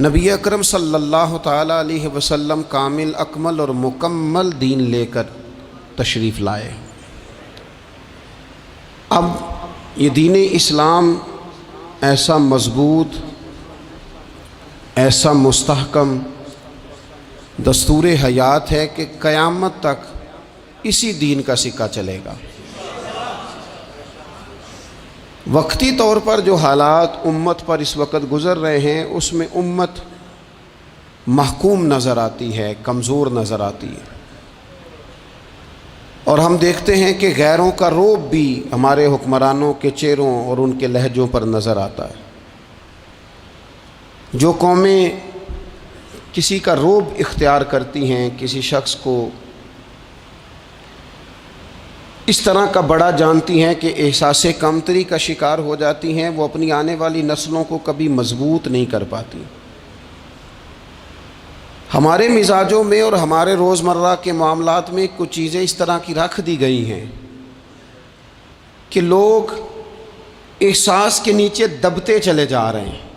نبی اکرم صلی اللہ تعالیٰ علیہ وسلم کامل اکمل اور مکمل دین لے کر تشریف لائے۔ اب یہ دین اسلام ایسا مضبوط، ایسا مستحکم دستور حیات ہے کہ قیامت تک اسی دین کا سکہ چلے گا۔ وقتی طور پر جو حالات امت پر اس وقت گزر رہے ہیں اس میں امت محکوم نظر آتی ہے، کمزور نظر آتی ہے، اور ہم دیکھتے ہیں کہ غیروں کا رعب بھی ہمارے حکمرانوں کے چہروں اور ان کے لہجوں پر نظر آتا ہے۔ جو قومیں کسی کا رعب اختیار کرتی ہیں، کسی شخص کو اس طرح کا بڑا جانتی ہیں کہ احساس کمتری کا شکار ہو جاتی ہیں، وہ اپنی آنے والی نسلوں کو کبھی مضبوط نہیں کر پاتی۔ ہمارے مزاجوں میں اور ہمارے روزمرہ کے معاملات میں کچھ چیزیں اس طرح کی رکھ دی گئی ہیں کہ لوگ احساس کے نیچے دبتے چلے جا رہے ہیں۔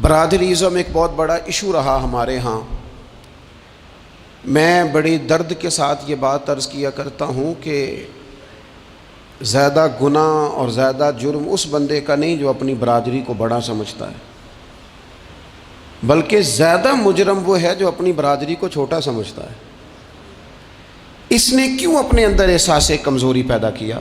برادریزم ایک بہت بڑا ایشو رہا ہمارے ہاں۔ میں بڑی درد کے ساتھ یہ بات عرض کیا کرتا ہوں کہ زیادہ گناہ اور زیادہ جرم اس بندے کا نہیں جو اپنی برادری کو بڑا سمجھتا ہے، بلکہ زیادہ مجرم وہ ہے جو اپنی برادری کو چھوٹا سمجھتا ہے۔ اس نے کیوں اپنے اندر احساس کمزوری پیدا کیا؟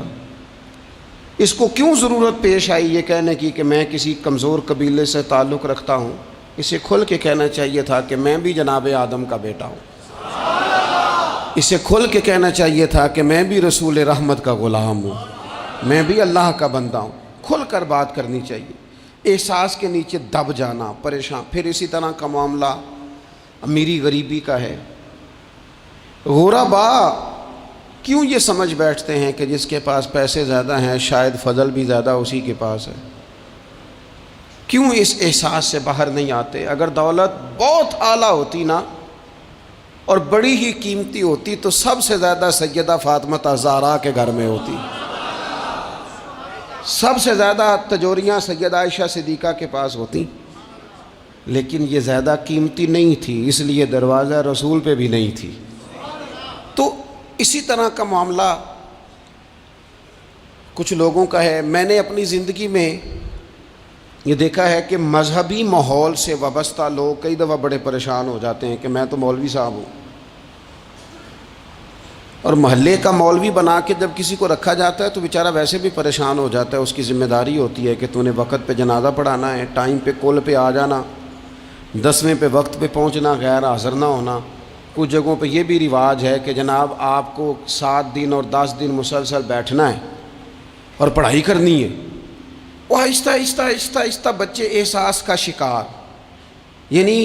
اس کو کیوں ضرورت پیش آئی یہ کہنے کی کہ میں کسی کمزور قبیلے سے تعلق رکھتا ہوں؟ اسے کھل کے کہنا چاہیے تھا کہ میں بھی جناب آدم کا بیٹا ہوں۔ اسے کھل کے کہنا چاہیے تھا کہ میں بھی رسول رحمت کا غلام ہوں، میں بھی اللہ کا بندہ ہوں۔ کھل کر بات کرنی چاہیے۔ احساس کے نیچے دب جانا، پریشان۔ پھر اسی طرح کا معاملہ امیری غریبی کا ہے۔ غربا کیوں یہ سمجھ بیٹھتے ہیں کہ جس کے پاس پیسے زیادہ ہیں شاید فضل بھی زیادہ اسی کے پاس ہے؟ کیوں اس احساس سے باہر نہیں آتے؟ اگر دولت بہت اعلیٰ ہوتی نا اور بڑی ہی قیمتی ہوتی تو سب سے زیادہ سیدہ فاطمہ زہرا کے گھر میں ہوتی، سب سے زیادہ تجوریاں سیدہ عائشہ صدیقہ کے پاس ہوتی، لیکن یہ زیادہ قیمتی نہیں تھی، اس لیے دروازہ رسول پہ بھی نہیں تھی۔ تو اسی طرح کا معاملہ کچھ لوگوں کا ہے۔ میں نے اپنی زندگی میں یہ دیکھا ہے کہ مذہبی ماحول سے وابستہ لوگ کئی دفعہ بڑے پریشان ہو جاتے ہیں کہ میں تو مولوی صاحب ہوں، اور محلے کا مولوی بنا کے جب کسی کو رکھا جاتا ہے تو بیچارہ ویسے بھی پریشان ہو جاتا ہے۔ اس کی ذمہ داری ہوتی ہے کہ تو نے وقت پہ جنازہ پڑھانا ہے، ٹائم پہ کول پہ آ جانا، 10ویں پہ وقت پہ پہنچنا، غیر حاضر نہ ہونا۔ کچھ جگہوں پہ یہ بھی رواج ہے کہ جناب آپ کو 7 دن اور 10 دن مسلسل بیٹھنا ہے اور پڑھائی کرنی ہے۔ وہ آہستہ آہستہ آہستہ آہستہ بچے احساس کا شکار، یعنی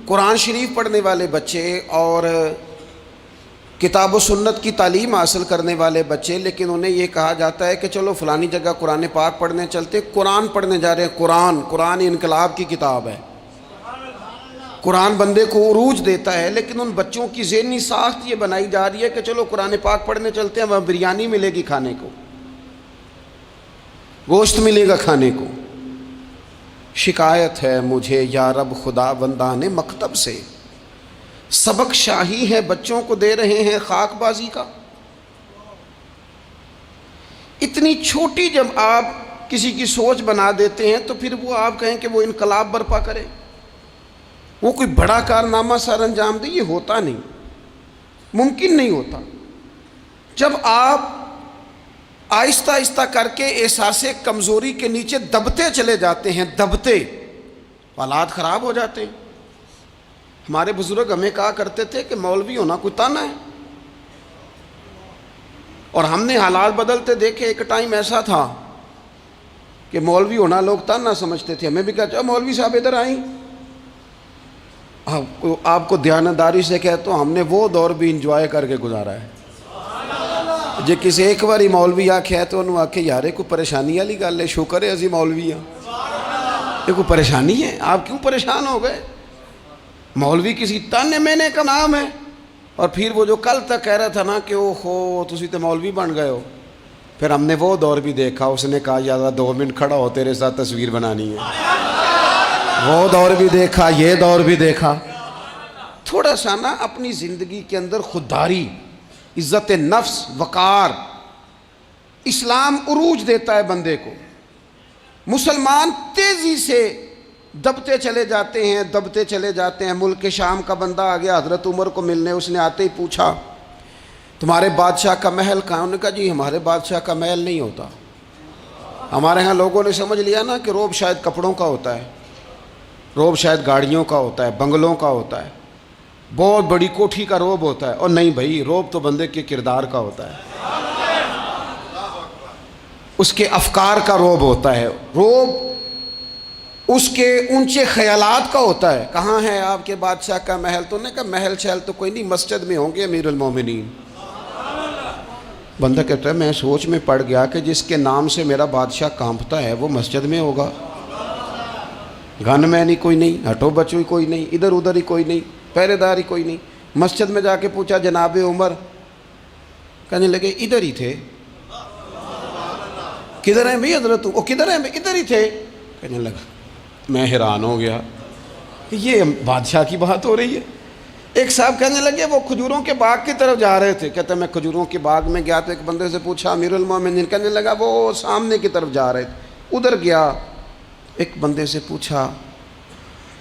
قرآن شریف پڑھنے والے بچے اور کتاب و سنت کی تعلیم حاصل کرنے والے بچے، لیکن انہیں یہ کہا جاتا ہے کہ چلو فلانی جگہ قرآن پاک پڑھنے چلتے، قرآن پڑھنے جا رہے ہیں۔ قرآن انقلاب کی کتاب ہے، قرآن بندے کو عروج دیتا ہے، لیکن ان بچوں کی ذہنی ساخت یہ بنائی جا رہی ہے کہ چلو قرآن پاک پڑھنے چلتے ہیں، وہاں بریانی ملے گی کھانے کو، گوشت ملے گا کھانے کو۔ شکایت ہے مجھے یا رب خدا بندان مکتب سے، سبق شاہی ہے بچوں کو دے رہے ہیں خاک بازی کا۔ اتنی چھوٹی جب آپ کسی کی سوچ بنا دیتے ہیں تو پھر وہ آپ کہیں کہ وہ انقلاب برپا کرے، وہ کوئی بڑا کارنامہ سر انجام دے، یہ ہوتا نہیں، ممکن نہیں ہوتا۔ جب آپ آہستہ آہستہ کر کے احساس کمزوری کے نیچے دبتے چلے جاتے ہیں، دبتے، حالات خراب ہو جاتے ہیں۔ ہمارے بزرگ ہمیں کہا کرتے تھے کہ مولوی ہونا کوئی تانا ہے، اور ہم نے حالات بدلتے دیکھے۔ ایک ٹائم ایسا تھا کہ مولوی ہونا لوگ تانا سمجھتے تھے، ہمیں بھی کہا چلو مولوی صاحب ادھر آئیں۔ آپ کو دیانتداری سے کہتا ہوں ہم نے وہ دور بھی انجوائے کر کے گزارا ہے۔ جے کسی ایک باری مولوی آکھے تو انہوں آکھے یار کوئی پریشانی والی گل ہے، شکر ہے اسی مولوی ہیں، یہ کوئی پریشانی ہے؟ آپ کیوں پریشان ہو گئے؟ مولوی کسی تانے مینے کا نام ہے۔ اور پھر وہ جو کل تک کہہ رہا تھا نا کہ اوہو تسی تو مولوی بن گئے ہو، پھر ہم نے وہ دور بھی دیکھا، اس نے کہا یار 2 منٹ کھڑا ہو تیرے ساتھ تصویر بنانی ہے۔ وہ دور بھی دیکھا، یہ دور بھی دیکھا. تھوڑا سا نا اپنی زندگی کے اندر خودداری، عزت نفس، وقار. اسلام عروج دیتا ہے بندے کو. مسلمان تیزی سے دبتے چلے جاتے ہیں. ملک شام کا بندہ آ گیا حضرت عمر کو ملنے. اس نے آتے ہی پوچھا تمہارے بادشاہ کا محل کہاں؟ انہوں نے کہا جی ہمارے بادشاہ کا محل نہیں ہوتا. ہمارے ہاں لوگوں نے سمجھ لیا نا کہ روب شاید کپڑوں کا ہوتا ہے، روب شاید گاڑیوں کا ہوتا ہے، بنگلوں کا ہوتا ہے، بہت بڑی کوٹھی کا روب ہوتا ہے. اور نہیں بھائی، روب تو بندے کے کردار کا ہوتا ہے، اس کے افکار کا روب ہوتا ہے. روب اس کے اونچے خیالات کا ہوتا ہے. کہاں ہے آپ کے بادشاہ کا محل؟ تو نے کہا محل شہل تو کوئی نہیں، مسجد میں ہوں گے امیر المومنین. بندہ کہتا ہے میں سوچ میں پڑ گیا کہ جس کے نام سے میرا بادشاہ کانپتا ہے وہ مسجد میں ہوگا. گن مین ہی کوئی نہیں، ہٹو بچو ہی کوئی نہیں، ادھر ادھر ہی کوئی نہیں، پہرے دار ہی کوئی نہیں. مسجد میں جا کے پوچھا جناب عمر، کہنے لگے ادھر ہی تھے. کدھر ہیں بھئی حضرت؟ وہ کدھر ہیں بھئی؟ ادھر ہی تھے. کہنے لگا میں حیران ہو گیا کہ یہ بادشاہ کی بات ہو رہی ہے. ایک صاحب کہنے لگے وہ کھجوروں کے باغ کی طرف جا رہے تھے. کہتے میں کھجوروں کے باغ میں گیا تو ایک بندے سے پوچھا امیر المومنین. کہنے لگا وہ سامنے کی طرف جا رہے تھے. ادھر گیا. ایک بندے سے پوچھا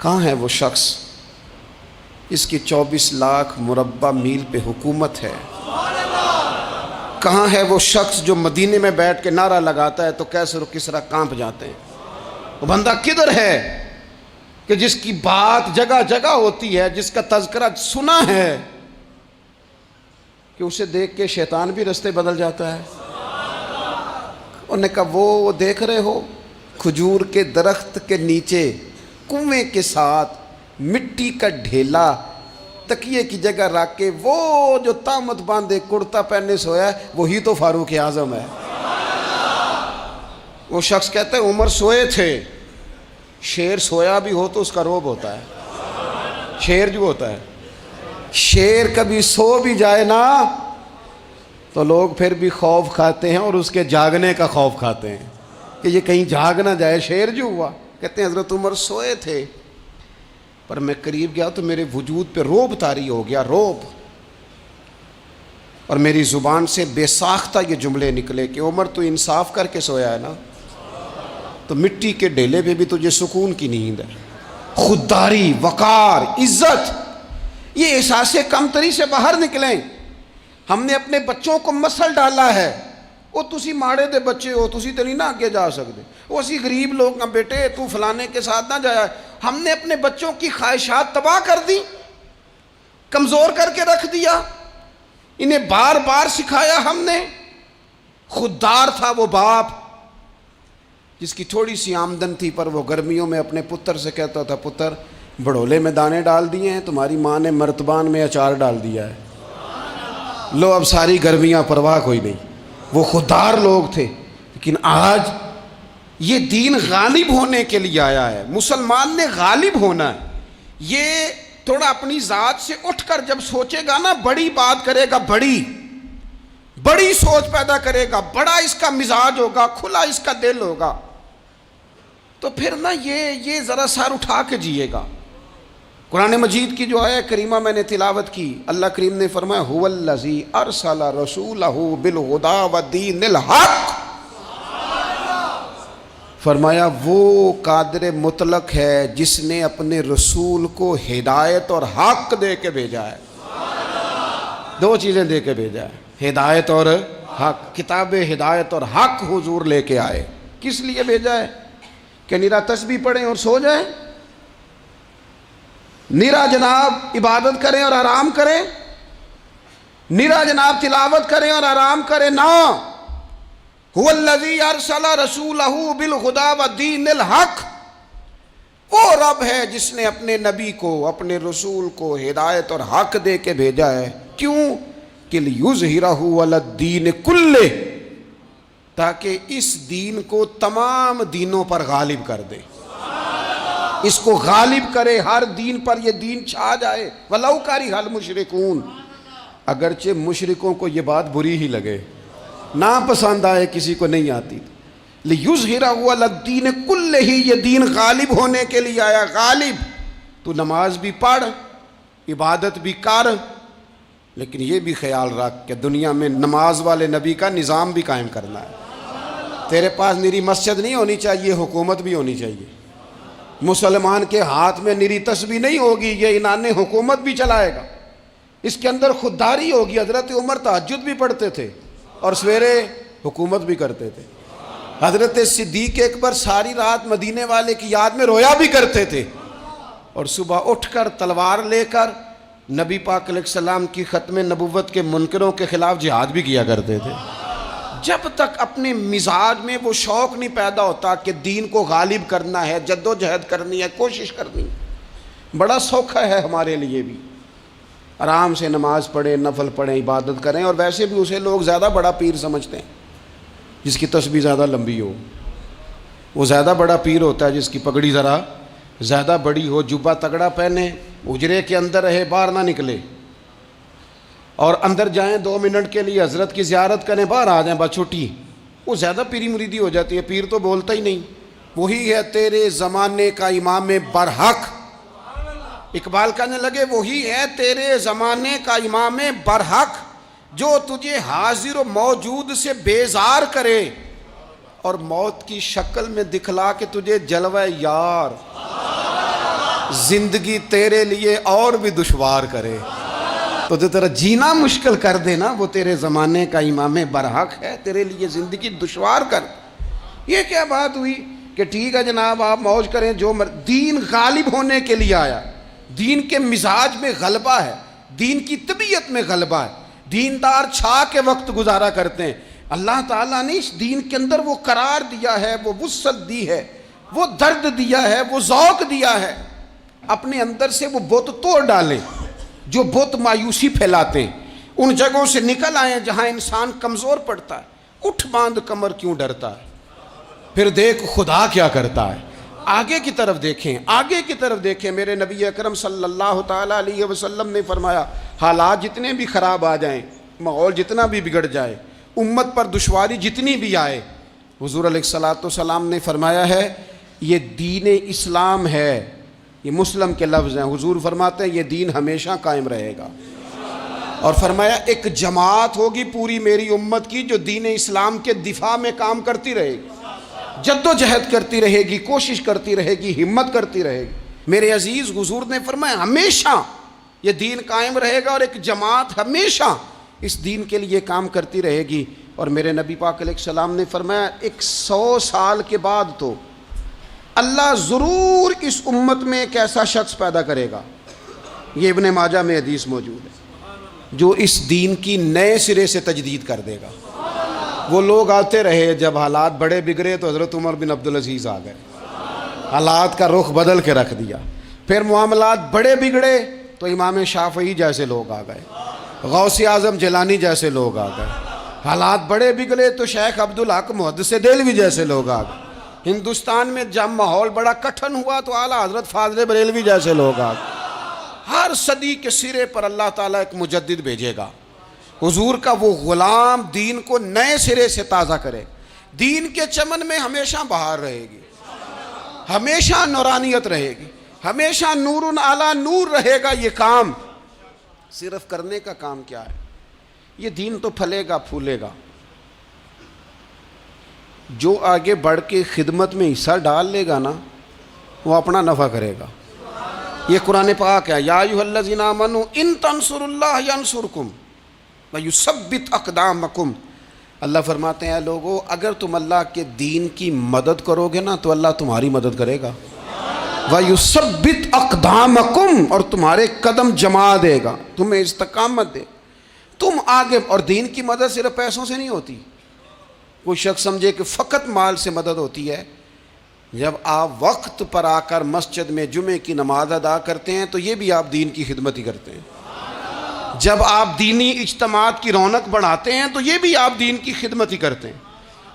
کہاں ہے وہ شخص اس کی 24 لاکھ مربع میل پہ حکومت ہے؟ کہاں ہے وہ شخص جو مدینے میں بیٹھ کے نعرہ لگاتا ہے تو کیسر و کسرا کانپ جاتے ہیں؟ وہ بندہ کدھر ہے کہ جس کی بات جگہ جگہ ہوتی ہے، جس کا تذکرہ سنا ہے کہ اسے دیکھ کے شیطان بھی رستے بدل جاتا ہے؟ انہوں نے کہا وہ دیکھ رہے ہو کھجور کے درخت کے نیچے کنویں کے ساتھ مٹی کا ڈھیلا تکیے کی جگہ رکھ کے وہ جو تامت باندھے کرتا پہنے سویا ہے وہی تو فاروق اعظم ہے. وہ شخص کہتا ہے عمر سوئے تھے. شیر سویا بھی ہو تو اس کا روب ہوتا ہے. شیر جو ہوتا ہے، شیر کبھی سو بھی جائے نا تو لوگ پھر بھی خوف کھاتے ہیں اور اس کے جاگنے کا خوف کھاتے ہیں کہ یہ کہیں جاگ نہ جائے. شیر جو ہوا، کہتے ہیں حضرت عمر سوئے تھے پر میں قریب گیا تو میرے وجود پہ روب طاری ہو گیا، روب. اور میری زبان سے بے ساختہ یہ جملے نکلے کہ عمر تو انصاف کر کے سویا ہے نا، تو مٹی کے ڈھیلے پہ بھی تجھے سکون کی نیند ہے. خودداری، وقار، عزت، یہ احساس کمتری سے باہر نکلیں. ہم نے اپنے بچوں کو مسل ڈالا ہے وہ تسی ماڑے دے بچے ہو، تسی تو نہیں نہ آگے جا سکتے، وہ اسی غریب لوگ ہیں بیٹے تو فلانے کے ساتھ نہ جایا. ہم نے اپنے بچوں کی خواہشات تباہ کر دی، کمزور کر کے رکھ دیا. انہیں بار بار سکھایا ہم نے. خوددار تھا وہ باپ جس کی تھوڑی سی آمدن تھی پر وہ گرمیوں میں اپنے پتر سے کہتا تھا پتر بڑھولے میں دانے ڈال دیے ہیں، تمہاری ماں نے مرتبان میں اچار ڈال دیا ہے، لو اب ساری گرمیاں پرواہ کوئی نہیں. وہ خوددار لوگ تھے. لیکن آج یہ دین غالب ہونے کے لیے آیا ہے. مسلمان نے غالب ہونا ہے. یہ تھوڑا اپنی ذات سے اٹھ کر جب سوچے گا نا، بڑی بات کرے گا، بڑی سوچ پیدا کرے گا، بڑا اس کا مزاج ہوگا، کھلا اس کا دل ہوگا، تو پھر نا یہ ذرا سر اٹھا کے جیے گا. قرآن مجید کی جو آیہ کریمہ میں نے تلاوت کی، اللہ کریم نے فرمایا هو الذی ارسل رسولہ بالہدی ودین الحق. فرمایا وہ قادر مطلق ہے جس نے اپنے رسول کو ہدایت اور حق دے کے بھیجا ہے. دو چیزیں دے کے بھیجا ہے، ہدایت اور حق. کتاب ہدایت اور حق حضور لے کے آئے. کس لیے بھیجا ہے؟ کہ نیرا تسبیح پڑھیں اور سو جائیں، نیرا جناب عبادت کریں اور آرام کریں، نیرا جناب تلاوت کریں اور آرام کریں؟ نہ. هو الذی ارسل رسولہ بالہدی ودین الحق. وہ رب ہے جس نے اپنے نبی کو، اپنے رسول کو ہدایت اور حق دے کے بھیجا ہے. کیوں؟ کہ لیظہرہ علی الدین کلہ، تاکہ اس دین کو تمام دینوں پر غالب کر دے، اس کو غالب کرے، ہر دین پر یہ دین چھا جائے. وَلَوْ كَرِهَ الْمُشْرِكُونَ. اگرچہ مشرکوں کو یہ بات بری ہی لگے، نا پسند آئے، کسی کو نہیں آتی، لِيُظْهِرَهُ عَلَى الدِّينِ كُلِّهِ، یہ دین غالب ہونے کے لیے آیا. غالب. تو نماز بھی پڑھ، عبادت بھی کر، لیکن یہ بھی خیال رکھ کہ دنیا میں نماز والے نبی کا نظام بھی قائم کرنا ہے. تیرے پاس نری مسجد نہیں ہونی چاہیے، حکومت بھی ہونی چاہیے. مسلمان کے ہاتھ میں نری تسبیح نہیں ہوگی، یہ انان حکومت بھی چلائے گا. اس کے اندر خودداری ہوگی. حضرت عمر تہجد بھی پڑھتے تھے اور سویرے حکومت بھی کرتے تھے. حضرت صدیق اکبر ساری رات مدینے والے کی یاد میں رویا بھی کرتے تھے، اور صبح اٹھ کر تلوار لے کر نبی پاک علیہ السلام کی ختم نبوت کے منکروں کے خلاف جہاد بھی کیا کرتے تھے. جب تک اپنے مزاج میں وہ شوق نہیں پیدا ہوتا کہ دین کو غالب کرنا ہے، جد و جہد کرنی ہے، کوشش کرنی ہے. بڑا سوکھا ہے ہمارے لیے بھی، آرام سے نماز پڑھیں، نفل پڑھیں، عبادت کریں. اور ویسے بھی اسے لوگ زیادہ بڑا پیر سمجھتے ہیں جس کی تسبیح زیادہ لمبی ہو. وہ زیادہ بڑا پیر ہوتا ہے جس کی پگڑی ذرا زیادہ بڑی ہو، جبہ تگڑا پہنے، اجرے کے اندر رہے، باہر نہ نکلے، اور اندر جائیں 2 منٹ کے لیے حضرت کی زیارت کریں، باہر آ جائیں بس چھٹی. وہ زیادہ پیری مریدی ہو جاتی ہے. پیر تو بولتا ہی نہیں. وہی ہے تیرے زمانے کا امام برحق. اقبال کہنے لگے وہی ہے تیرے زمانے کا امام برحق، جو تجھے حاضر و موجود سے بیزار کرے اور موت کی شکل میں دکھلا کے تجھے جلوہ یار، زندگی تیرے لیے اور بھی دشوار کرے. تو جو تیرا جینا مشکل کر دے نا، وہ تیرے زمانے کا امام برحق ہے، تیرے لیے زندگی دشوار کر. یہ کیا بات ہوئی کہ ٹھیک ہے جناب آپ موج کریں جو دین غالب ہونے کے لیے آیا. دین کے مزاج میں غلبہ ہے، دین کی طبیعت میں غلبہ ہے. دیندار چھا کے وقت گزارا کرتے ہیں. اللہ تعالیٰ نے اس دین کے اندر وہ قرار دیا ہے، وہ وسعت دی ہے، وہ درد دیا ہے، وہ ذوق دیا ہے. اپنے اندر سے وہ بت توڑ ڈالیں جو بت مایوسی پھیلاتے ہیں. ان جگہوں سے نکل آئیں جہاں انسان کمزور پڑتا ہے. اٹھ باندھ کمر کیوں ڈرتا ہے، پھر دیکھ خدا کیا کرتا ہے. آگے کی طرف دیکھیں، آگے کی طرف دیکھیں. میرے نبی اکرم صلی اللہ تعالیٰ علیہ وسلم نے فرمایا حالات جتنے بھی خراب آ جائیں، ماحول جتنا بھی بگڑ جائے، امت پر دشواری جتنی بھی آئے، حضور علیہ الصلاۃ والسلام نے فرمایا ہے یہ دین اسلام ہے. یہ مسلم کے لفظ ہیں. حضور فرماتے ہیں یہ دین ہمیشہ قائم رہے گا. اور فرمایا ایک جماعت ہوگی پوری میری امت کی جو دین اسلام کے دفاع میں کام کرتی رہے گی، جد و جہد کرتی رہے گی، کوشش کرتی رہے گی، ہمت کرتی رہے گی. میرے عزیز حضور نے فرمایا ہمیشہ یہ دین قائم رہے گا، اور ایک جماعت ہمیشہ اس دین کے لیے کام کرتی رہے گی. اور میرے نبی پاک علیہ السلام نے فرمایا 100 سال کے بعد تو اللہ ضرور اس امت میں ایک ایسا شخص پیدا کرے گا، یہ ابن ماجہ میں حدیث موجود ہے، جو اس دین کی نئے سرے سے تجدید کر دے گا. وہ لوگ آتے رہے، جب حالات بڑے بگڑے تو حضرت عمر بن عبدالعزیز آ گئے، حالات کا رخ بدل کے رکھ دیا. پھر معاملات بڑے بگڑے تو امام شافعی جیسے لوگ آ گئے، غوث اعظم جیلانی جیسے لوگ آ گئے. حالات بڑے بگڑے تو شیخ عبدالحق محدث دہلوی جیسے لوگ آ گئے. ہندوستان میں جب ماحول بڑا کٹھن ہوا تو اعلیٰ حضرت فاضل بریلوی جیسے لوگ آ گئے. ہر صدی کے سرے پر اللہ تعالیٰ ایک مجدد بھیجے گا. حضور کا وہ غلام دین کو نئے سرے سے تازہ کرے. دین کے چمن میں ہمیشہ بہار رہے گی، ہمیشہ نورانیت رہے گی، ہمیشہ نور اعلیٰ نور رہے گا. یہ کام صرف کرنے کا کام کیا ہے؟ یہ دین تو پھلے گا پھولے گا. جو آگے بڑھ کے خدمت میں حصہ ڈال لے گا نا، وہ اپنا نفع کرے گا. یہ قرآن پاک ہے، یا ایھا الذین آمنوا ان تنصروا اللہ ینصرکم ویثبت اقدامکم. اللہ فرماتے ہیں لوگو اگر تم اللہ کے دین کی مدد کرو گے نا تو اللہ تمہاری مدد کرے گا. ویثبت اقدامکم، اور تمہارے قدم جما دے گا، تمہیں استقامت دے. تم آگے، اور دین کی مدد صرف پیسوں سے نہیں ہوتی. کوئی شخص سمجھے کہ فقط مال سے مدد ہوتی ہے. جب آپ وقت پر آ کر مسجد میں جمعے کی نماز ادا کرتے ہیں تو یہ بھی آپ دین کی خدمت ہی کرتے ہیں. جب آپ دینی اجتماعات کی رونق بڑھاتے ہیں تو یہ بھی آپ دین کی خدمت ہی کرتے ہیں.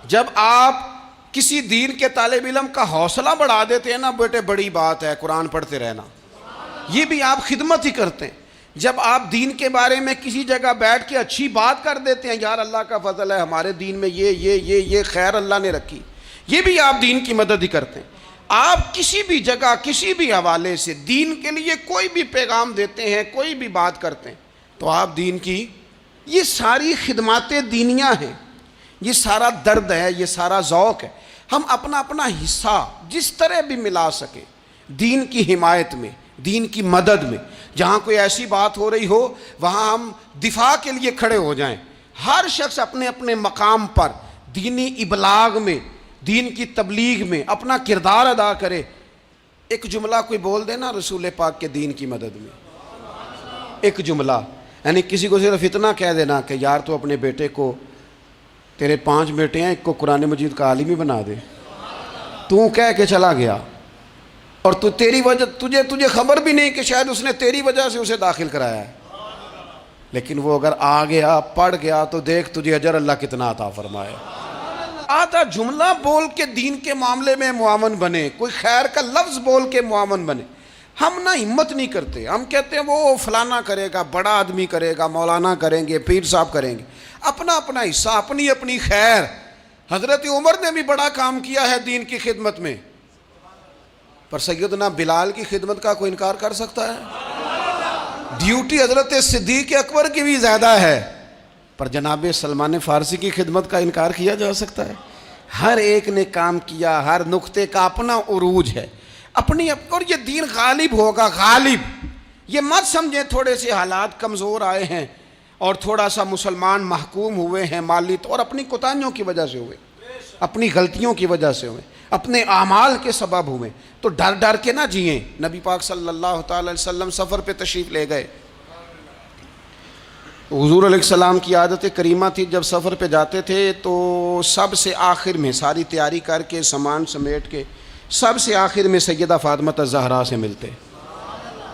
جب آپ کسی دین کے طالب علم کا حوصلہ بڑھا دیتے ہیں نا، بیٹے بڑی بات ہے قرآن پڑھتے رہنا، یہ بھی آپ خدمت ہی کرتے ہیں. جب آپ دین کے بارے میں کسی جگہ بیٹھ کے اچھی بات کر دیتے ہیں، یار اللہ کا فضل ہے ہمارے دین میں یہ خیر اللہ نے رکھی، یہ بھی آپ دین کی مدد ہی کرتے ہیں. آپ کسی بھی جگہ کسی بھی حوالے سے دین کے لیے کوئی بھی پیغام دیتے ہیں, کوئی بھی بات کرتے ہیں, تو آپ دین کی یہ ساری خدمات دینیاں ہیں, یہ سارا درد ہے, یہ سارا ذوق ہے. ہم اپنا اپنا حصہ جس طرح بھی ملا سکیں دین کی حمایت میں, دین کی مدد میں. جہاں کوئی ایسی بات ہو رہی ہو وہاں ہم دفاع کے لیے کھڑے ہو جائیں. ہر شخص اپنے اپنے مقام پر دینی ابلاغ میں, دین کی تبلیغ میں اپنا کردار ادا کرے. ایک جملہ کوئی بول دے نا رسول پاک کے دین کی مدد میں, ایک جملہ, یعنی کسی کو صرف اتنا کہہ دینا کہ یار تو اپنے بیٹے کو, تیرے 5 بیٹے ہیں, ایک کو قرآن مجید کا عالم ہی بنا دے. تو کہہ کے چلا گیا اور تو تیری وجہ تجھے خبر بھی نہیں کہ شاید اس نے تیری وجہ سے اسے داخل کرایا ہے, لیکن وہ اگر آ گیا پڑھ گیا تو دیکھ تجھے اجر اللہ کتنا عطا فرمائے. آدھا جملہ بول کے دین کے معاملے میں معاون بنے, کوئی خیر کا لفظ بول کے معاون بنے. ہم نہ ہمت نہیں کرتے, ہم کہتے ہیں وہ فلانا کرے گا, بڑا آدمی کرے گا, مولانا کریں گے, پیر صاحب کریں گے. اپنا اپنا حصہ, اپنی اپنی خیر. حضرت عمر نے بھی بڑا کام کیا ہے دین کی خدمت میں, پر سیدنا بلال کی خدمت کا کوئی انکار کر سکتا ہے؟ ڈیوٹی حضرت صدیق اکبر کی بھی زیادہ ہے, پر جناب سلمان فارسی کی خدمت کا انکار کیا جا سکتا ہے؟ ہر ایک نے کام کیا, ہر نقطے کا اپنا عروج ہے اپنی, اور یہ دین غالب ہوگا, غالب. یہ مت سمجھیں تھوڑے سے حالات کمزور آئے ہیں اور تھوڑا سا مسلمان محکوم ہوئے ہیں مالی طور, اپنی کوتاہیوں کی وجہ سے ہوئے, اپنی غلطیوں کی وجہ سے ہوئے, اپنے اعمال کے سبب ہوئے. تو ڈر ڈر کے نہ جئیں. نبی پاک صلی اللہ تعالی علیہ وسلم سفر پہ تشریف لے گئے. حضور علیہ السلام کی عادت کریمہ تھی, جب سفر پہ جاتے تھے تو سب سے آخر میں ساری تیاری کر کے سامان سمیٹ کے سب سے آخر میں سیدہ فاطمہ الزہرا سے ملتے,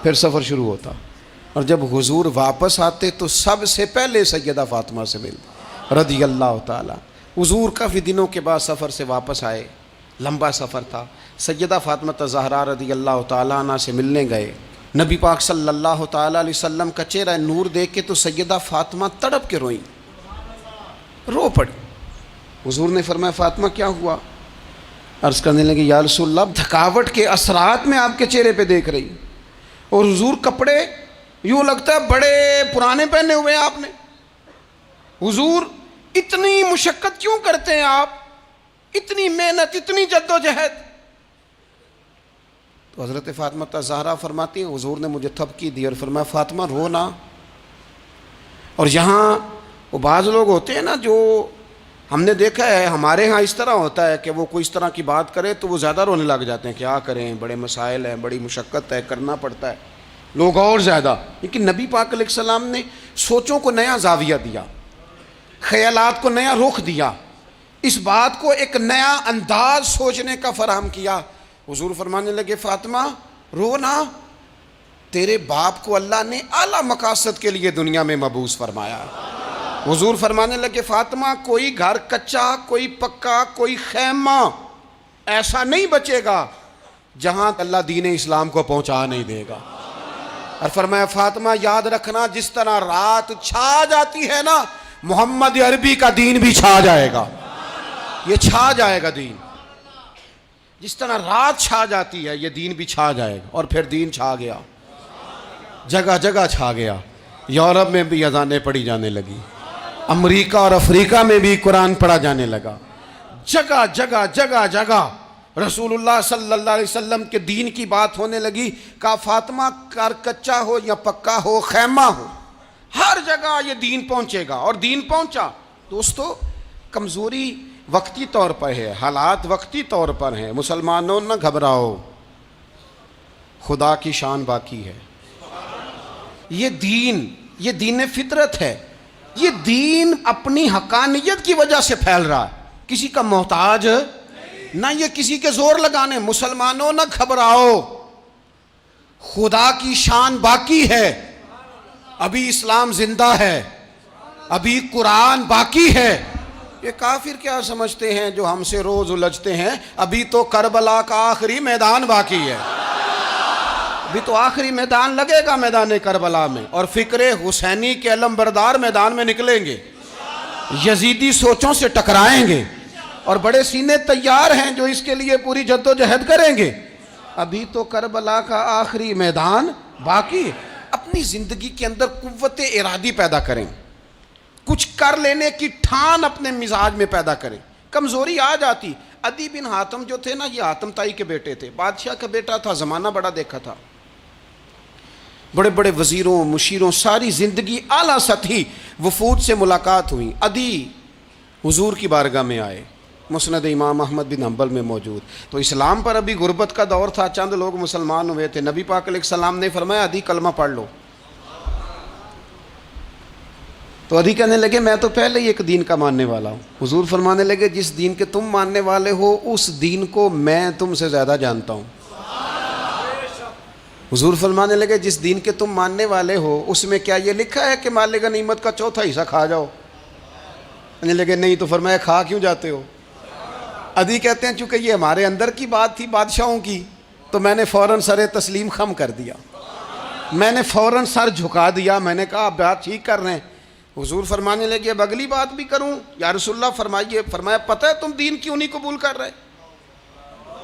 پھر سفر شروع ہوتا. اور جب حضور واپس آتے تو سب سے پہلے سیدہ فاطمہ سے ملتے رضی اللہ تعالی. حضور کافی دنوں کے بعد سفر سے واپس آئے, لمبا سفر تھا. سیدہ فاطمہ الزہرا رضی اللہ تعالیٰ عنہ سے ملنے گئے. نبی پاک صلی اللہ تعالیٰ علیہ وسلم کا چہرہ نور دیکھ کے تو سیدہ فاطمہ تڑپ کے روئیں, رو پڑی. حضور نے فرمایا فاطمہ کیا ہوا؟ عرض کرنے لگے یا رسول اللہ, تھکاوٹ کے اثرات میں آپ کے چہرے پہ دیکھ رہی, اور حضور کپڑے یوں لگتا ہے بڑے پرانے پہنے ہوئے ہیں آپ نے. حضور اتنی مشقت کیوں کرتے ہیں آپ, اتنی محنت, اتنی جد و جہد؟ تو حضرت فاطمہ الزہرا فرماتی ہیں حضور نے مجھے تھپکی دی اور فرمایا فاطمہ رو نہ. اور یہاں وہ بعض لوگ ہوتے ہیں نا, جو ہم نے دیکھا ہے ہمارے ہاں اس طرح ہوتا ہے کہ وہ کوئی اس طرح کی بات کرے تو وہ زیادہ رونے لگ جاتے ہیں, کیا کریں, بڑے مسائل ہیں, بڑی مشقت ہے, کرنا پڑتا ہے, لوگ اور زیادہ. لیکن نبی پاک علیہ السلام نے سوچوں کو نیا زاویہ دیا, خیالات کو نیا رخ دیا, اس بات کو ایک نیا انداز سوچنے کا فراہم کیا. حضور فرمانے لگے فاطمہ رو نہ, تیرے باپ کو اللہ نے اعلیٰ مقاصد کے لیے دنیا میں مبعوث فرمایا. حضور فرمانے لگے فاطمہ کوئی گھر کچا, کوئی پکا, کوئی خیمہ ایسا نہیں بچے گا جہاں اللہ دین اسلام کو پہنچا نہیں دے گا. اور فرمایا فاطمہ یاد رکھنا جس طرح رات چھا جاتی ہے نا, محمد عربی کا دین بھی چھا جائے گا, یہ چھا جائے گا دین. جس طرح رات چھا جاتی ہے یہ دین بھی چھا جائے گا. اور پھر دین چھا گیا, جگہ جگہ چھا گیا. یورپ میں بھی اذانیں پڑھی جانے لگی, امریکہ اور افریقہ میں بھی قرآن پڑھا جانے لگا. جگہ جگہ جگہ جگہ رسول اللہ صلی اللہ علیہ وسلم کے دین کی بات ہونے لگی. کہا فاطمہ گھر کچا ہو یا پکا ہو, خیمہ ہو, ہر جگہ یہ دین پہنچے گا. اور دین پہنچا. دوستو کمزوری وقتی طور پر ہے, حالات وقتی طور پر ہیں. مسلمانوں نہ گھبراؤ, خدا کی شان باقی ہے. یہ دین فطرت ہے. یہ دین اپنی حقانیت کی وجہ سے پھیل رہا ہے, کسی کا محتاج نہ یہ کسی کے زور لگانے. مسلمانوں نہ گھبراؤ, خدا کی شان باقی ہے. ابھی اسلام زندہ ہے, ابھی قرآن باقی ہے. یہ کافر کیا سمجھتے ہیں جو ہم سے روز الجھتے ہیں, ابھی تو کربلا کا آخری میدان باقی ہے, ابھی تو آخری میدان لگے گا میدان کربلا میں, اور فکر حسینی کے علم بردار میدان میں نکلیں گے, یزیدی سوچوں سے ٹکرائیں گے, اور بڑے سینے تیار ہیں جو اس کے لیے پوری جدوجہد کریں گے. ابھی تو کربلا کا آخری میدان باقی ہے. اپنی زندگی کے اندر قوت ارادی پیدا کریں, کچھ کر لینے کی ٹھان اپنے مزاج میں پیدا کریں. کمزوری آ جاتی. عدی بن حاتم جو تھے نا, یہ حاتم تائی کے بیٹے تھے, بادشاہ کا بیٹا تھا, زمانہ بڑا دیکھا تھا, بڑے بڑے وزیروں مشیروں, ساری زندگی اعلیٰ سطحی وفود سے ملاقات ہوئی. عدی حضور کی بارگاہ میں آئے, مسند امام احمد بن حنبل میں موجود. تو اسلام پر ابھی غربت کا دور تھا, چند لوگ مسلمان ہوئے تھے. نبی پاک علیہ السلام نے فرمایا عدی کلمہ پڑھ لو. تو عدی کہنے لگے میں تو پہلے ہی ایک دین کا ماننے والا ہوں. حضور فرمانے لگے جس دین کے تم ماننے والے ہو اس دین کو میں تم سے زیادہ جانتا ہوں. حضور فرمانے لگے جس دین کے تم ماننے والے ہو اس میں کیا یہ لکھا ہے کہ مال غنیمت کا چوتھا حصہ کھا جاؤ؟ کہنے لگے نہیں. تو فرمایا کھا کیوں جاتے ہو؟ عدی کہتے ہیں چونکہ یہ ہمارے اندر کی بات تھی بادشاہوں کی, تو میں نے فوراً سر تسلیم خم کر دیا, میں نے فوراً سر جھکا دیا. میں نے کہا آپ بات ٹھیک کر رہے ہیں. حضور فرمانے لگے اب اگلی بات بھی کروں یا رسول اللہ فرمائیے. فرمایا پتہ ہے تم دین کیوں نہیں قبول کر رہے؟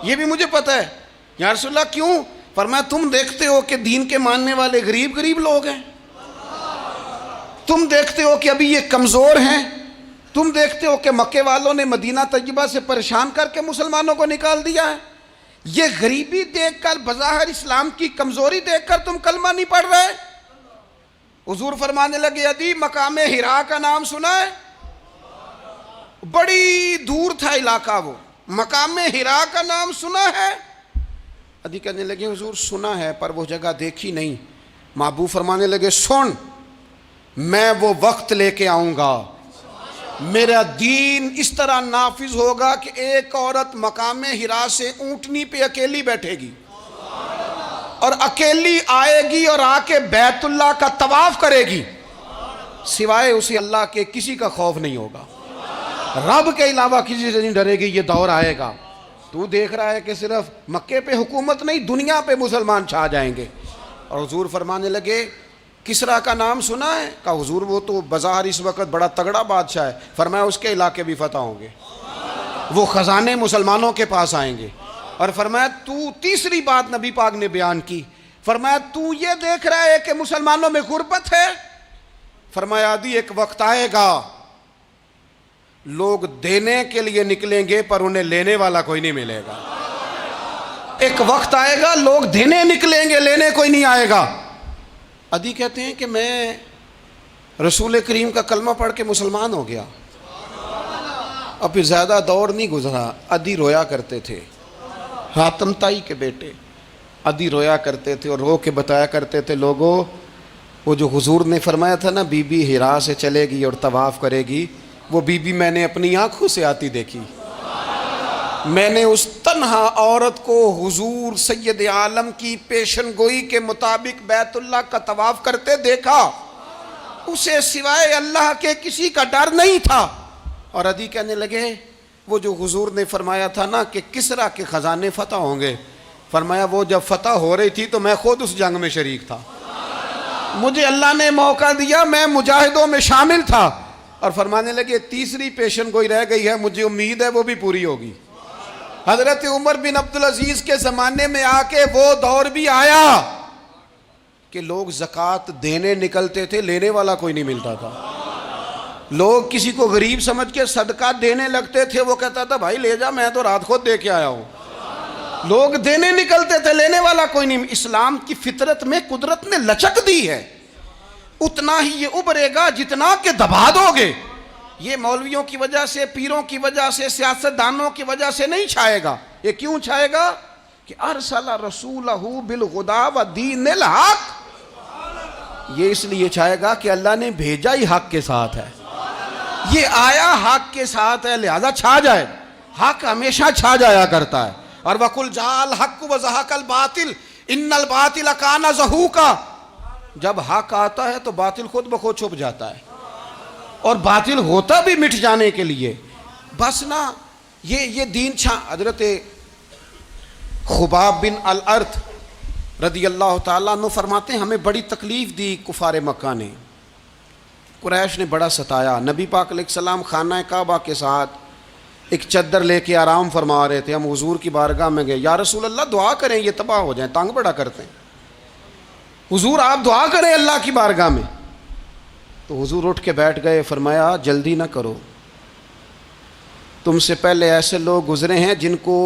یہ بھی مجھے پتہ ہے. یا رسول اللہ کیوں؟ فرمایا تم دیکھتے ہو کہ دین کے ماننے والے غریب غریب لوگ ہیں, تم دیکھتے ہو کہ ابھی یہ کمزور ہیں, تم دیکھتے ہو کہ مکے والوں نے مدینہ طیبہ سے پریشان کر کے مسلمانوں کو نکال دیا ہے. یہ غریبی دیکھ کر, بظاہر اسلام کی کمزوری دیکھ کر تم کلمہ نہیں پڑھ رہے؟ حضور فرمانے لگے عدی مقام حرا کا نام سنا ہے؟ بڑی دور تھا علاقہ وہ, مقام حرا کا نام سنا ہے؟ عدی کہنے لگے حضور سنا ہے پر وہ جگہ دیکھی نہیں. محبوب فرمانے لگے سن, میں وہ وقت لے کے آؤں گا, میرا دین اس طرح نافذ ہوگا کہ ایک عورت مقام حرا سے اونٹنی پہ اکیلی بیٹھے گی اور اکیلی آئے گی اور آ کے بیت اللہ کا طواف کرے گی, سوائے اسے اللہ کے کسی کا خوف نہیں ہوگا, رب کے علاوہ کسی سے نہیں ڈرے گی. یہ دور آئے گا. تو دیکھ رہا ہے کہ صرف مکے پہ حکومت نہیں, دنیا پہ مسلمان چھا جائیں گے. اور حضور فرمانے لگے کسرا کا نام سنا ہے؟ کہا حضور وہ تو بظاہر اس وقت بڑا تگڑا بادشاہ ہے. فرمایا اس کے علاقے بھی فتح ہوں گے, وہ خزانے مسلمانوں کے پاس آئیں گے. اور فرمایا تو تیسری بات نبی پاک نے بیان کی, فرمایا تو یہ دیکھ رہا ہے کہ مسلمانوں میں غربت ہے؟ فرمایا عدی ایک وقت آئے گا لوگ دینے کے لیے نکلیں گے پر انہیں لینے والا کوئی نہیں ملے گا. ایک وقت آئے گا لوگ دینے نکلیں گے, لینے کوئی نہیں آئے گا. عدی کہتے ہیں کہ میں رسول کریم کا کلمہ پڑھ کے مسلمان ہو گیا. اب پھر زیادہ دور نہیں گزرا, عدی رویا کرتے تھے. حاتم تائی کے بیٹے عدی رویا کرتے تھے اور رو کے بتایا کرتے تھے لوگوں وہ جو حضور نے فرمایا تھا نا بی بی حرا سے چلے گی اور طواف کرے گی, وہ بی بی میں نے اپنی آنکھوں سے آتی دیکھی. میں نے اس تنہا عورت کو حضور سید عالم کی پیشن گوئی کے مطابق بیت اللہ کا طواف کرتے دیکھا, اسے سوائے اللہ کے کسی کا ڈر نہیں تھا. اور عدی کہنے لگے وہ جو حضور نے فرمایا تھا نا کہ کسرا کے خزانے فتح ہوں گے, فرمایا وہ جب فتح ہو رہی تھی تو میں خود اس جنگ میں شریک تھا, مجھے اللہ نے موقع دیا, میں مجاہدوں میں شامل تھا. اور فرمانے لگے تیسری پیشن گوئی رہ گئی ہے, مجھے امید ہے وہ بھی پوری ہوگی. حضرت عمر بن عبدالعزیز کے زمانے میں آ کے وہ دور بھی آیا کہ لوگ زکوٰۃ دینے نکلتے تھے, لینے والا کوئی نہیں ملتا تھا. لوگ کسی کو غریب سمجھ کے صدقہ دینے لگتے تھے, وہ کہتا تھا بھائی لے جا, میں تو رات خود دے کے آیا ہوں. لوگ دینے نکلتے تھے, لینے والا کوئی نہیں. اسلام کی فطرت میں قدرت نے لچک دی ہے, اتنا ہی یہ ابھرے گا جتنا کہ دبا دو گے. یہ مولویوں کی وجہ سے, پیروں کی وجہ سے, سیاست دانوں کی وجہ سے نہیں چھائے گا. یہ کیوں چھائے گا کہ ارسل رسولہ بالہدی ودین الحق, یہ اس لیے چھائے گا کہ اللہ نے بھیجا ہی حق کے ساتھ ہے, یہ آیا حق کے ساتھ ہے, لہذا چھا جائے. حق ہمیشہ چھا جایا کرتا ہے. اور وَقُلْ جَاءَ الْحَقُّ وَزَهَقَ الْبَاطِلُ إِنَّ الْبَاطِلَ كَانَ زَهُوقًا. جب حق آتا ہے تو باطل خود بخود چھپ جاتا ہے, اور باطل ہوتا بھی مٹ جانے کے لیے. بس نا یہ دین چھا. حضرت خباب بن الارت رضی اللہ تعالیٰ عنہ فرماتے ہیں ہمیں بڑی تکلیف دی کفار مکہ نے, قریش نے بڑا ستایا. نبی پاک علیہ السلام خانہ کعبہ کے ساتھ ایک چادر لے کے آرام فرما رہے تھے، ہم حضور کی بارگاہ میں گئے، یا رسول اللہ دعا کریں یہ تباہ ہو جائیں، تنگ بڑا کرتے ہیں، حضور آپ دعا کریں اللہ کی بارگاہ میں۔ تو حضور اٹھ کے بیٹھ گئے، فرمایا جلدی نہ کرو، تم سے پہلے ایسے لوگ گزرے ہیں جن کو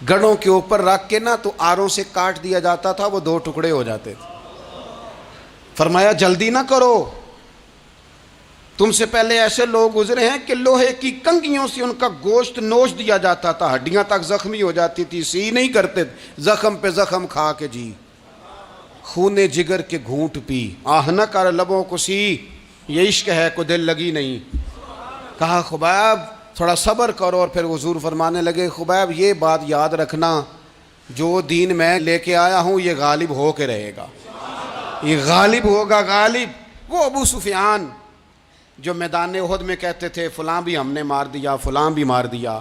گڑوں کے اوپر رکھ کے نا تو آروں سے کاٹ دیا جاتا تھا، وہ 2 ٹکڑے ہو جاتے تھے۔ فرمایا جلدی نہ کرو، تم سے پہلے ایسے لوگ گزرے ہیں کہ لوہے کی کنگھیوں سے ان کا گوشت نوچ دیا جاتا تھا، ہڈیاں تک زخمی ہو جاتی تھی، سی نہیں کرتے، زخم پہ زخم کھا کے جی، خون جگر کے گھونٹ پی، آہ نہ کر لبوں کو سی، یہ عشق ہے کو دل لگی نہیں۔ کہا خبیب تھوڑا صبر کرو، اور پھر حضور فرمانے لگے خبیب یہ بات یاد رکھنا، جو دین میں لے کے آیا ہوں یہ غالب ہو کے رہے گا، یہ غالب ہوگا، غالب۔ وہ ابو سفیان جو میدان احد میں کہتے تھے فلاں بھی ہم نے مار دیا، فلاں بھی مار دیا،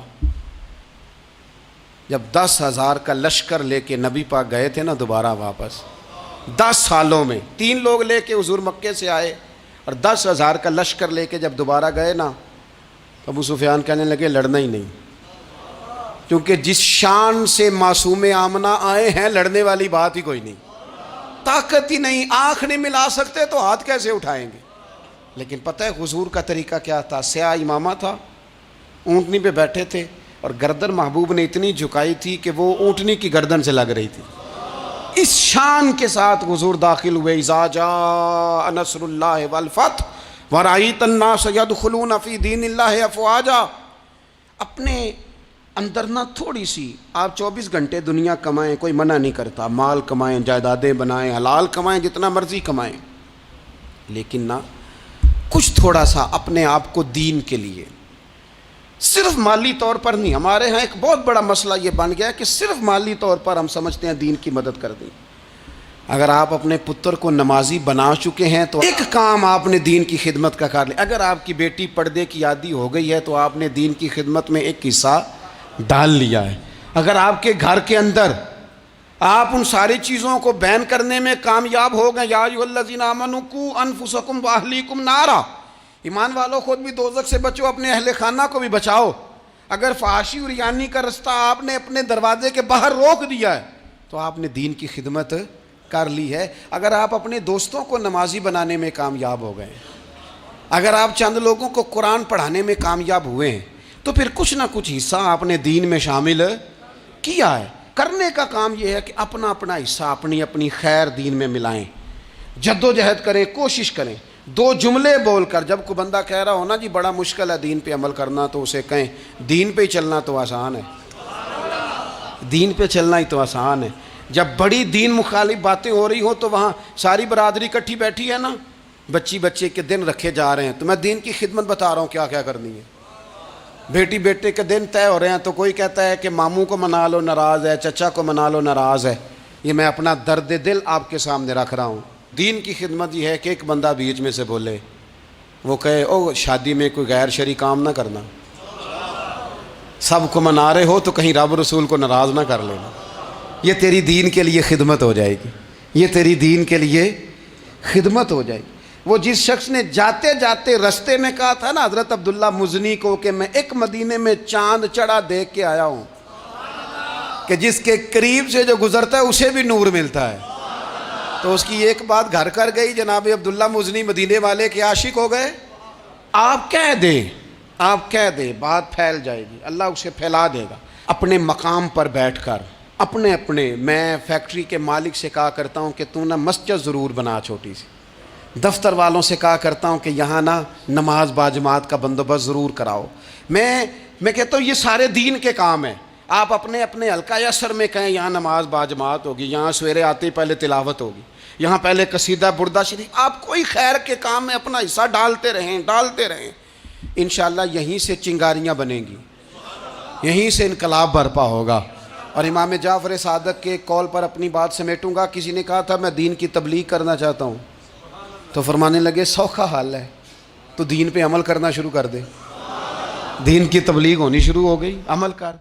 جب 10,000 کا لشکر لے کے نبی پاک گئے تھے نا دوبارہ واپس، 10 سالوں میں 3 لوگ لے کے حضور مکے سے آئے، اور 10,000 کا لشکر لے کے جب دوبارہ گئے نا، ابو سفیان کہنے لگے لڑنا ہی نہیں، کیونکہ جس شان سے معصوم آمنہ آئے ہیں لڑنے والی بات ہی کوئی نہیں، طاقت ہی نہیں، آنکھ نہیں ملا سکتے تو ہاتھ کیسے اٹھائیں گے۔ لیکن پتہ ہے حضور کا طریقہ کیا تھا؟ سیاہ امامہ تھا، اونٹنی پہ بیٹھے تھے، اور گردن محبوب نے اتنی جھکائی تھی کہ وہ اونٹنی کی گردن سے لگ رہی تھی، اس شان کے ساتھ حضور داخل ہوئے۔ اذا جاء نصر اللہ والفتح ورأیت الناس يدخلون فی دین اللہ افواجا۔ اپنے اندر نہ تھوڑی سی، آپ 24 گھنٹے دنیا کمائیں، کوئی منع نہیں کرتا، مال کمائیں، جائیدادیں بنائیں، حلال کمائیں، جتنا مرضی کمائیں، لیکن نہ کچھ تھوڑا سا اپنے آپ کو دین کے لیے، صرف مالی طور پر نہیں۔ ہمارے ہاں ایک بہت بڑا مسئلہ یہ بن گیا ہے کہ صرف مالی طور پر ہم سمجھتے ہیں دین کی مدد کر دیں۔ اگر آپ اپنے پتر کو نمازی بنا چکے ہیں تو ایک کام آپ نے دین کی خدمت کا کر لیا۔ اگر آپ کی بیٹی پردے کی عادی ہو گئی ہے تو آپ نے دین کی خدمت میں ایک حصہ ڈال لیا ہے۔ اگر آپ کے گھر کے اندر آپ ان ساری چیزوں کو بین کرنے میں کامیاب ہو گئے، یا ایھا الذین آمنوا قوا انفسکم واہلیکم نارا، ایمان والو خود بھی دوزخ سے بچو، اپنے اہل خانہ کو بھی بچاؤ۔ اگر فحاشی اور ریانی کا رستہ آپ نے اپنے دروازے کے باہر روک دیا ہے تو آپ نے دین کی خدمت کر لی ہے۔ اگر آپ اپنے دوستوں کو نمازی بنانے میں کامیاب ہو گئے، اگر آپ چند لوگوں کو قرآن پڑھانے میں کامیاب ہوئے ہیں، تو پھر کچھ نہ کچھ حصہ آپ نے دین میں شامل کیا ہے۔ کرنے کا کام یہ ہے کہ اپنا اپنا حصہ اپنی اپنی خیر دین میں ملائیں، جدوجہد کریں، کوشش کریں۔ 2 جملے بول کر، جب کوئی بندہ کہہ رہا ہو نا جی بڑا مشکل ہے دین پہ عمل کرنا، تو اسے کہیں دین پہ ہی چلنا تو آسان ہے، دین پہ چلنا ہی تو آسان ہے۔ جب بڑی دین مخالف باتیں ہو رہی ہوں تو وہاں ساری برادری کٹھی بیٹھی ہے نا، بچے کے دن رکھے جا رہے ہیں، تو میں دین کی خدمت بتا رہا ہوں کیا کیا کرنی ہے۔ بیٹی بیٹے کے دن طے ہو رہے ہیں تو کوئی کہتا ہے کہ ماموں کو منا لو ناراض ہے، چچا کو منا لو ناراض ہے۔ یہ میں اپنا درد دل آپ کے سامنے رکھ رہا ہوں۔ دین کی خدمت یہ ہے کہ ایک بندہ بیچ میں سے بولے، وہ کہے او شادی میں کوئی غیر شرعی کام نہ کرنا، سب کو منا رہے ہو تو کہیں رب رسول کو ناراض نہ کر لینا۔ یہ تیری دین کے لیے خدمت ہو جائے گی، یہ تیری دین کے لیے خدمت ہو جائے گی۔ وہ جس شخص نے جاتے جاتے رستے میں کہا تھا نا حضرت عبداللہ مزنی کو کہ میں ایک مدینے میں چاند چڑھا دیکھ کے آیا ہوں کہ جس کے قریب سے جو گزرتا ہے اسے بھی نور ملتا ہے، تو اس کی ایک بات گھر کر گئی، جناب عبداللہ مزنی مدینے والے کے عاشق ہو گئے۔ آپ کہہ دیں بات پھیل جائے گی، اللہ اسے پھیلا دے گا۔ اپنے مقام پر بیٹھ کر اپنے میں فیکٹری کے مالک سے کہا کرتا ہوں کہ تو نہ مسجد ضرور بنا چھوٹی سی، دفتر والوں سے کہا کرتا ہوں کہ یہاں نہ نماز باجماعت کا بندوبست ضرور کراؤ۔ میں کہتا ہوں یہ سارے دین کے کام ہیں۔ آپ اپنے حلقہ اثر میں کہیں یہاں نماز باجماعت ہوگی، یہاں سویرے آتے ہی پہلے تلاوت ہوگی، یہاں پہلے قصیدہ بردہ شریف، آپ کوئی خیر کے کام میں اپنا حصہ ڈالتے رہیں، انشاءاللہ یہیں سے چنگاریاں بنیں گی، یہیں سے انقلاب برپا ہوگا۔ اور امام جعفر صادق کے قول پر اپنی بات سمیٹوں گا۔ کسی نے کہا تھا میں دین کی تبلیغ کرنا چاہتا ہوں، تو فرمانے لگے سوکھا حال ہے، تو دین پہ عمل کرنا شروع کر دے، دین کی تبلیغ ہونی شروع ہو گئی، عمل کر۔